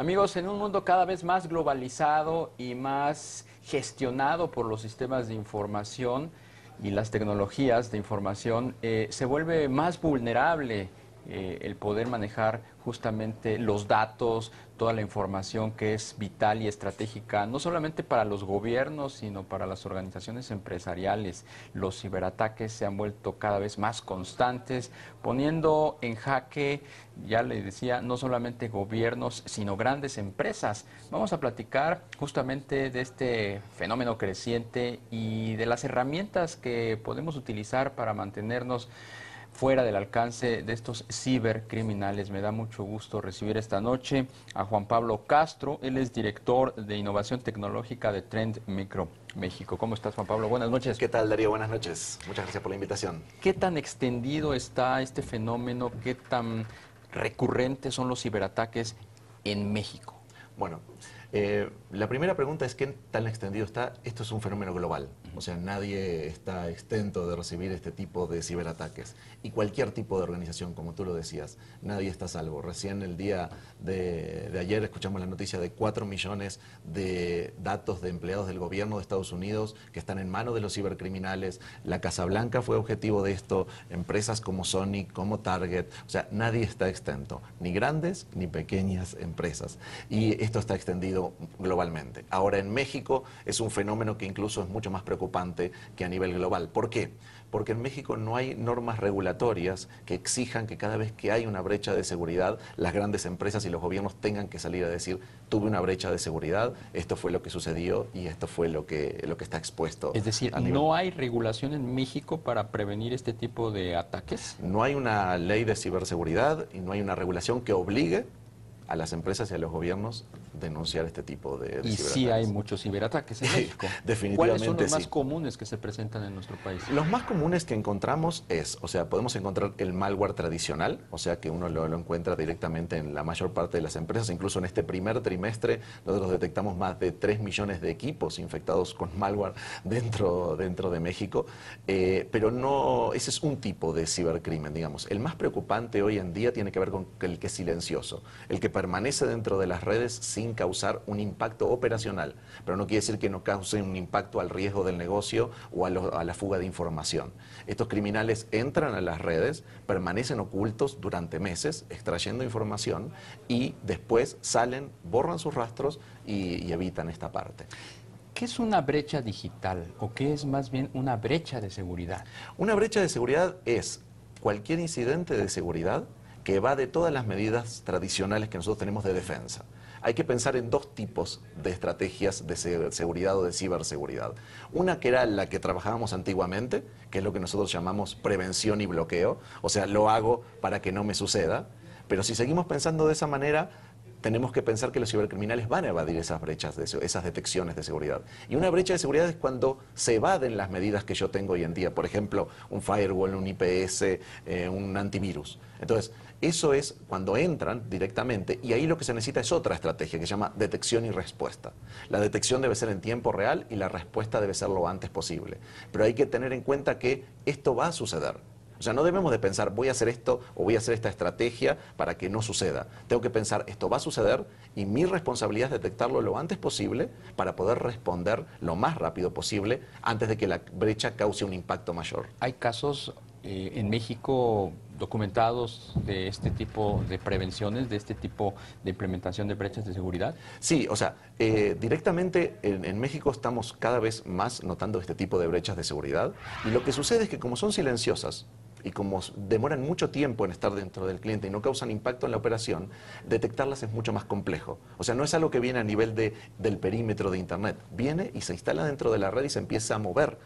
Amigos, en un mundo cada vez más globalizado y más gestionado por los sistemas de información y las tecnologías de información, se vuelve más vulnerable el poder manejar justamente los datos, toda la información que es vital y estratégica, no solamente para los gobiernos, sino para las organizaciones empresariales. Los ciberataques se han vuelto cada vez más constantes, poniendo en jaque, ya le decía, no solamente gobiernos, sino grandes empresas. Vamos a platicar justamente de este fenómeno creciente y de las herramientas que podemos utilizar para mantenernos fuera del alcance de estos cibercriminales. Me da mucho gusto recibir esta noche a Juan Pablo Castro. Él es director de innovación tecnológica de Trend Micro México. ¿Cómo estás, Juan Pablo? Buenas noches. ¿Qué tal, Darío? Buenas noches. Muchas gracias por la invitación. ¿Qué tan extendido está este fenómeno? ¿Qué tan recurrentes son los ciberataques en México? Bueno, la primera pregunta es ¿qué tan extendido está? Esto es un fenómeno global, o sea, nadie está exento de recibir este tipo de ciberataques. Y cualquier tipo de organización, como tú lo decías, nadie está a salvo. Recién el día de ayer escuchamos la noticia de 4 millones de datos de empleados del gobierno de Estados Unidos que están en manos de los cibercriminales. La Casa Blanca fue objetivo de esto, empresas como Sony, como Target, o sea, nadie está exento, ni grandes ni pequeñas empresas. Y esto está extendido globalmente. Ahora, en México es un fenómeno que incluso es mucho más preocupante que a nivel global. ¿Por qué? Porque en México no hay normas regulatorias que exijan que cada vez que hay una brecha de seguridad, las grandes empresas y los gobiernos tengan que salir a decir, tuve una brecha de seguridad, esto fue lo que sucedió y esto fue lo que está expuesto. Es decir, ¿no hay regulación en México para prevenir este tipo de ataques? No hay una ley de ciberseguridad y no hay una regulación que obligue a las empresas y a los gobiernos denunciar este tipo de y ciberataques. sí hay muchos ciberataques en México. Definitivamente. ¿Cuáles son los más sí. comunes que se presentan en nuestro país? Los más comunes que encontramos podemos encontrar el malware tradicional, o sea que uno lo encuentra directamente en la mayor parte de las empresas. Incluso en este primer trimestre nosotros detectamos más de 3 millones de equipos infectados con malware dentro de México, pero no, ese es un tipo de cibercrimen, digamos. El más preocupante hoy en día tiene que ver con el que es silencioso, el que permanece dentro de las redes sin causar un impacto operacional, pero no quiere decir que no cause un impacto al riesgo del negocio o a la fuga de información. Estos criminales entran a las redes, permanecen ocultos durante meses, extrayendo información y después salen, borran sus rastros y evitan esta parte. ¿Qué es una brecha digital o qué es más bien una brecha de seguridad? Una brecha de seguridad es cualquier incidente de seguridad que evade todas las medidas tradicionales que nosotros tenemos de defensa. Hay que pensar en dos tipos de estrategias de seguridad o de ciberseguridad. Una que era la que trabajábamos antiguamente, que es lo que nosotros llamamos prevención y bloqueo, o sea, lo hago para que no me suceda, pero si seguimos pensando de esa manera, tenemos que pensar que los cibercriminales van a evadir esas brechas, esas detecciones de seguridad. Y una brecha de seguridad es cuando se evaden las medidas que yo tengo hoy en día, por ejemplo, un firewall, un IPS, un antivirus. Entonces, eso es cuando entran directamente y ahí lo que se necesita es otra estrategia que se llama detección y respuesta. La detección debe ser en tiempo real y la respuesta debe ser lo antes posible. Pero hay que tener en cuenta que esto va a suceder. O sea, no debemos de pensar, voy a hacer esto o voy a hacer esta estrategia para que no suceda. Tengo que pensar, esto va a suceder y mi responsabilidad es detectarlo lo antes posible para poder responder lo más rápido posible antes de que la brecha cause un impacto mayor. ¿Hay casos en México documentados de este tipo de prevenciones, de este tipo de implementación de brechas de seguridad? Sí, o sea, directamente en México estamos cada vez más notando este tipo de brechas de seguridad y lo que sucede es que como son silenciosas, y como demoran mucho tiempo en estar dentro del cliente y no causan impacto en la operación, detectarlas es mucho más complejo. O sea, no es algo que viene a nivel del perímetro de Internet. Viene y se instala dentro de la red y se empieza a mover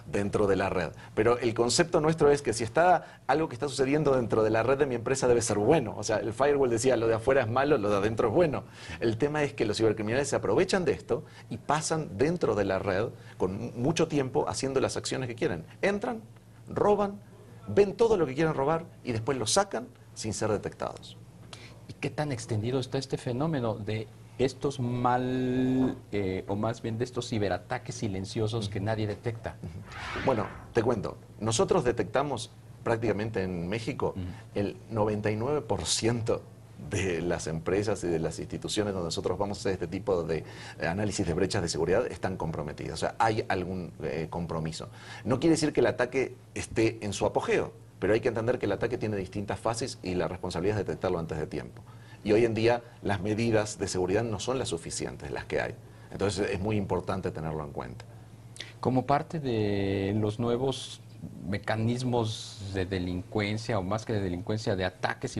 dentro de la red. Pero el concepto nuestro es que si está algo que está sucediendo dentro de la red de mi empresa debe ser bueno. O sea, el firewall decía, lo de afuera es malo, lo de adentro es bueno. El tema es que los cibercriminales se aprovechan de esto y pasan dentro de la red con mucho tiempo haciendo las acciones que quieren. Entran, roban, ven todo lo que quieren robar y después lo sacan sin ser detectados. ¿Y qué tan extendido está este fenómeno de estos o más bien de estos ciberataques silenciosos que nadie detecta? Bueno, te cuento, nosotros detectamos prácticamente en México el 99% de las empresas y de las instituciones donde nosotros vamos a hacer este tipo de análisis de brechas de seguridad están comprometidas. O sea, hay algún compromiso. No quiere decir que el ataque esté en su apogeo, pero hay que entender que el ataque tiene distintas fases y la responsabilidad es detectarlo antes de tiempo. Y hoy en día las medidas de seguridad no son las suficientes, las que hay. Entonces es muy importante tenerlo en cuenta. Como parte de los nuevos mecanismos de delincuencia, o más que de delincuencia, de ataques,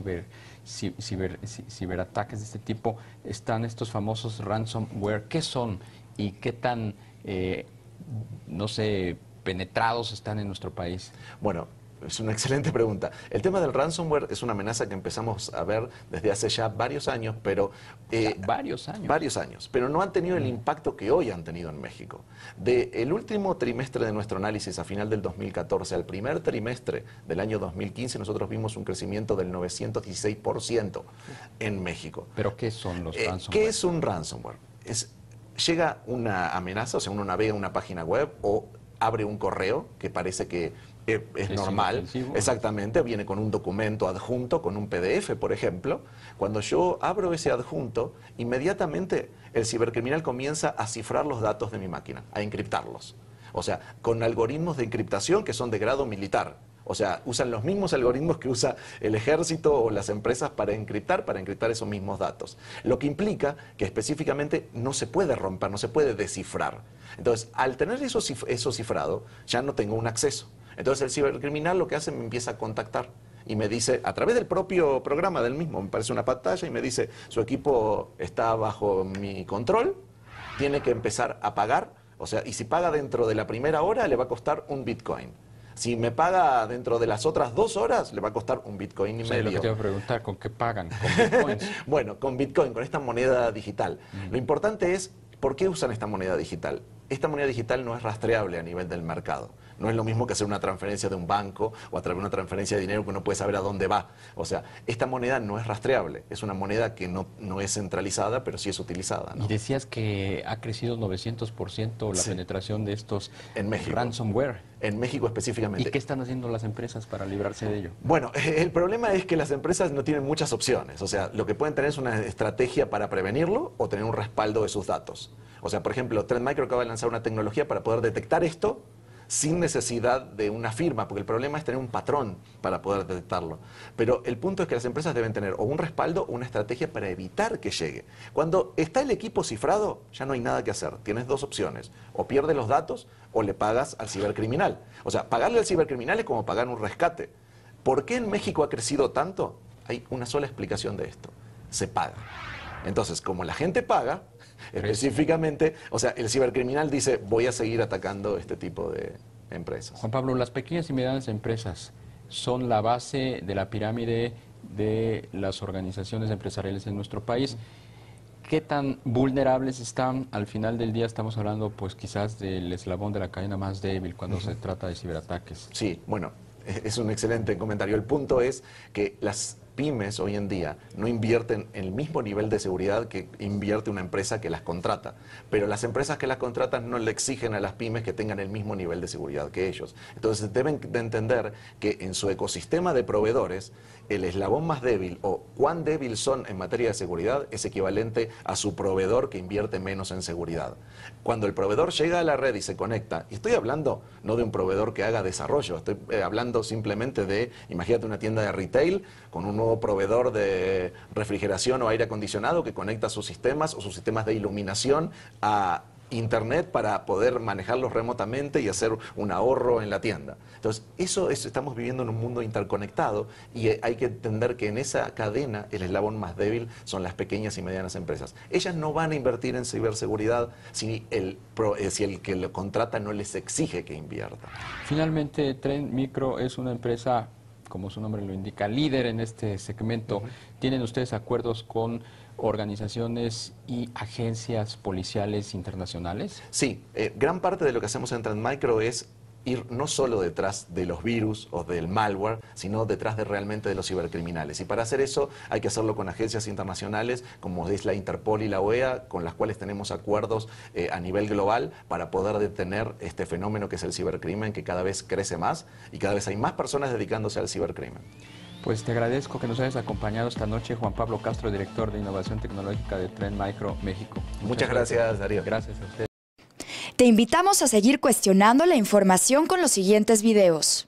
ciberataques de este tipo, están estos famosos ransomware. ¿Qué son y qué tan, no sé, penetrados están en nuestro país? Bueno, es una excelente pregunta. El tema del ransomware es una amenaza que empezamos a ver desde hace ya varios años, pero... varios años. Varios años, pero no han tenido el impacto que hoy han tenido en México. Del último trimestre de nuestro análisis, a final del 2014, al primer trimestre del año 2015, nosotros vimos un crecimiento del 916% en México. ¿Pero qué son los ransomware? ¿Qué es un ransomware? Llega una amenaza, o sea, uno navega una página web o abre un correo que parece que es normal, inofensivo. Exactamente, viene con un documento adjunto, con un PDF, por ejemplo. Cuando yo abro ese adjunto, inmediatamente el cibercriminal comienza a cifrar los datos de mi máquina, a encriptarlos. O sea, con algoritmos de encriptación que son de grado militar. O sea, usan los mismos algoritmos que usa el ejército o las empresas para encriptar esos mismos datos. Lo que implica que específicamente no se puede romper, no se puede descifrar. Entonces, al tener eso cifrado, ya no tengo un acceso. Entonces el cibercriminal lo que hace, me empieza a contactar y me dice, a través del propio programa del mismo, me parece una pantalla y me dice, su equipo está bajo mi control, tiene que empezar a pagar, o sea, y si paga dentro de la primera hora le va a costar un Bitcoin. Si me paga dentro de las otras 2 horas, le va a costar un Bitcoin y medio. Lo que te iba a preguntar, ¿con qué pagan? ¿Con Bitcoins? Bueno, con Bitcoin, con esta moneda digital. Lo importante es, ¿por qué usan esta moneda digital? Esta moneda digital no es rastreable a nivel del mercado. No es lo mismo que hacer una transferencia de un banco o a través de una transferencia de dinero que uno puede saber a dónde va. O sea, esta moneda no es rastreable. Es una moneda que no es centralizada, pero sí es utilizada, ¿no? Y decías que ha crecido 900% la penetración de estos en México. Ransomware. En México específicamente. ¿Y qué están haciendo las empresas para librarse de ello? Bueno, el problema es que las empresas no tienen muchas opciones. O sea, lo que pueden tener es una estrategia para prevenirlo o tener un respaldo de sus datos. O sea, por ejemplo, Trend Micro acaba de lanzar una tecnología para poder detectar esto sin necesidad de una firma, porque el problema es tener un patrón para poder detectarlo. Pero el punto es que las empresas deben tener o un respaldo o una estrategia para evitar que llegue. Cuando está el equipo cifrado, ya no hay nada que hacer. Tienes 2 opciones, o pierdes los datos o le pagas al cibercriminal. O sea, pagarle al cibercriminal es como pagar un rescate. ¿Por qué en México ha crecido tanto? Hay una sola explicación de esto. Se paga. Entonces, como la gente paga, específicamente, o sea, el cibercriminal dice, voy a seguir atacando este tipo de empresas. Juan Pablo, las pequeñas y medianas empresas son la base de la pirámide de las organizaciones empresariales en nuestro país. ¿Qué tan vulnerables están? Al final del día estamos hablando, pues quizás del eslabón de la cadena más débil cuando se trata de ciberataques. Sí, bueno, es un excelente comentario. El punto es que las pymes hoy en día no invierten en el mismo nivel de seguridad que invierte una empresa que las contrata, pero las empresas que las contratan no le exigen a las pymes que tengan el mismo nivel de seguridad que ellos. Entonces deben de entender que en su ecosistema de proveedores, el eslabón más débil o cuán débil son en materia de seguridad es equivalente a su proveedor que invierte menos en seguridad. Cuando el proveedor llega a la red y se conecta, y estoy hablando no de un proveedor que haga desarrollo, estoy hablando simplemente de, imagínate una tienda de retail con un nuevo proveedor de refrigeración o aire acondicionado que conecta sus sistemas o sus sistemas de iluminación a Internet para poder manejarlos remotamente y hacer un ahorro en la tienda. Entonces, estamos viviendo en un mundo interconectado y hay que entender que en esa cadena el eslabón más débil son las pequeñas y medianas empresas. Ellas no van a invertir en ciberseguridad si el que lo contrata no les exige que invierta. Finalmente, Trend Micro es una empresa, como su nombre lo indica, líder en este segmento. ¿Tienen ustedes acuerdos con organizaciones y agencias policiales internacionales? Sí, gran parte de lo que hacemos en Trend Micro es ir no solo detrás de los virus o del malware, sino detrás realmente de los cibercriminales. Y para hacer eso hay que hacerlo con agencias internacionales como es la Interpol y la OEA, con las cuales tenemos acuerdos a nivel global para poder detener este fenómeno que es el cibercrimen, que cada vez crece más y cada vez hay más personas dedicándose al cibercrimen. Pues te agradezco que nos hayas acompañado esta noche, Juan Pablo Castro, director de Innovación Tecnológica de Trend Micro México. Muchas gracias, Darío. Gracias a usted. Te invitamos a seguir cuestionando la información con los siguientes videos.